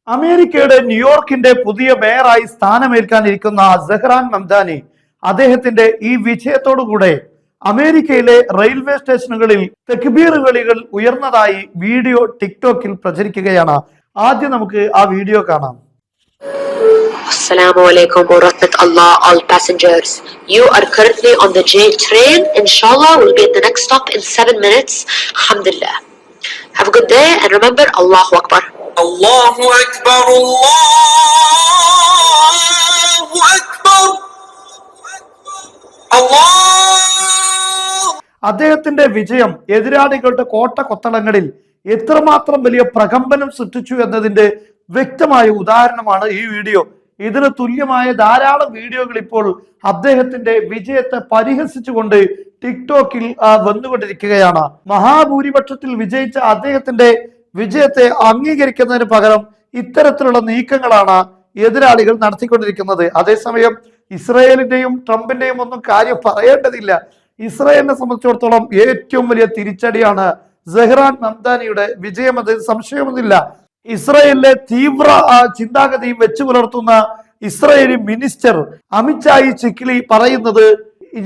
അമേരിക്കയുടെ ന്യൂയോർക്കിന്റെ പുതിയ മേയറായി സ്ഥാനമേൽക്കാനിരിക്കുന്ന സെഹ്റാൻ മംദാനി അദ്ദേഹത്തിന്റെ ഈ വിജയത്തോടുകൂടെ അമേരിക്കയിലെ റെയിൽവേ സ്റ്റേഷനുകളിൽ തക്ബീർ വിളികൾ ഉയർന്നതായി വീഡിയോ ടിക്ടോക്കിൽ പ്രചരിക്കുകയാണ്. ആദ്യം നമുക്ക് ആ വീഡിയോ കാണാം. Assalamu alaikum wa rahmatullah, all passengers. You are currently on the J train. Inshallah, we'll be at the next stop in 7 minutes. Alhamdulillah. Have a good day and remember, Allahu Akbar. Allahu Akbar, Allahu Akbar, Allah. അദ്ദേഹത്തിന്റെ വിജയം എതിരാളികളുടെ കോട്ട കൊത്തളങ്ങളിൽ എത്രമാത്രം വലിയ പ്രകമ്പനം സൃഷ്ടിച്ചു എന്നതിന്റെ വ്യക്തമായ ഉദാഹരണമാണ് ഈ വീഡിയോ. ഇതിന് തുല്യമായ ധാരാളം വീഡിയോകൾ ഇപ്പോൾ അദ്ദേഹത്തിന്റെ വിജയത്തെ പരിഹസിച്ചുകൊണ്ട് ടിക്ടോക്കിൽ വന്നുകൊണ്ടിരിക്കുകയാണ്. മഹാഭൂരിപക്ഷത്തിൽ വിജയിച്ച അദ്ദേഹത്തിന്റെ വിജയത്തെ അംഗീകരിക്കുന്നതിന് പകരം ഇത്തരത്തിലുള്ള നീക്കങ്ങളാണ് എതിരാളികൾ നടത്തിക്കൊണ്ടിരിക്കുന്നത്. അതേസമയം ഇസ്രയേലിന്റെയും ട്രംപിന്റെയും ഒന്നും കാര്യം പറയേണ്ടതില്ല. ഇസ്രയേലിനെ സംബന്ധിച്ചിടത്തോളം ഏറ്റവും വലിയ തിരിച്ചടിയാണ് സെഹ്റാൻ മംദാനിയുടെ വിജയം, അത് സംശയമൊന്നുമില്ല. ഇസ്രയേലിലെ തീവ്ര ചിന്താഗതിയും വെച്ചു പുലർത്തുന്ന ഇസ്രയേലി മിനിസ്റ്റർ അമിത്ഷായി ചിക്ലി പറയുന്നത്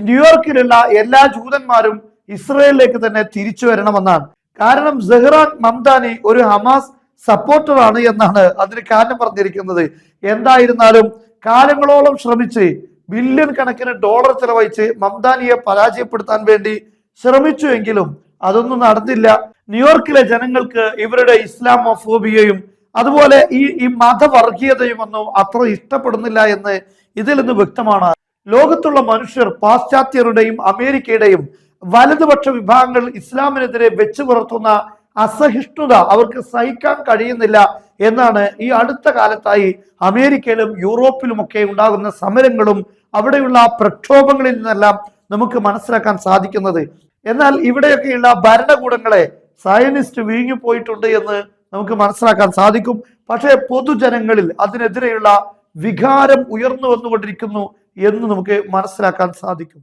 ന്യൂയോർക്കിലുള്ള എല്ലാ ജൂതന്മാരും ഇസ്രയേലിലേക്ക് തന്നെ തിരിച്ചു വരണമെന്നാണ്. കാരണം സെഹ്റാൻ മംദാനി ഒരു ഹമാസ് സപ്പോർട്ടറാണ് എന്നാണ് അതിന് കാരണം പറഞ്ഞിരിക്കുന്നത്. എന്തായിരുന്നാലും കാലങ്ങളോളം ശ്രമിച്ച് ബില്യൺ കണക്കിന് ഡോളർ ചെലവഴിച്ച് മംദാനിയെ പരാജയപ്പെടുത്താൻ വേണ്ടി ശ്രമിച്ചുവെങ്കിലും അതൊന്നും നടന്നില്ല. ന്യൂയോർക്കിലെ ജനങ്ങൾക്ക് ഇവരുടെ ഇസ്ലാമോഫോബിയയും അതുപോലെ ഈ മതവർഗീയതയും ഒന്നും അത്ര ഇഷ്ടപ്പെടുന്നില്ല എന്ന് ഇതിൽ നിന്ന് വ്യക്തമാണ്. ലോകത്തുള്ള മനുഷ്യർ പാശ്ചാത്യരുടെയും അമേരിക്കയുടെയും വലതുപക്ഷ വിഭാഗങ്ങൾ ഇസ്ലാമിനെതിരെ വെച്ചു പുലർത്തുന്ന അസഹിഷ്ണുത അവർക്ക് സഹിക്കാൻ കഴിയുന്നില്ല എന്നാണ് ഈ അടുത്ത കാലത്തായി അമേരിക്കയിലും യൂറോപ്പിലുമൊക്കെ ഉണ്ടാകുന്ന സമരങ്ങളും അവിടെയുള്ള പ്രക്ഷോഭങ്ങളിൽ നിന്നെല്ലാം നമുക്ക് മനസ്സിലാക്കാൻ സാധിക്കുന്നത്. എന്നാൽ ഇവിടെയൊക്കെയുള്ള ഭരണകൂടങ്ങളെ സയനിസ്റ്റ് വീങ്ങി പോയിട്ടുണ്ട് എന്ന് നമുക്ക് മനസ്സിലാക്കാൻ സാധിക്കും. പക്ഷേ പൊതുജനങ്ങളിൽ അതിനെതിരെയുള്ള വികാരം ഉയർന്നു വന്നുകൊണ്ടിരിക്കുന്നു എന്ന് നമുക്ക് മനസ്സിലാക്കാൻ സാധിക്കും.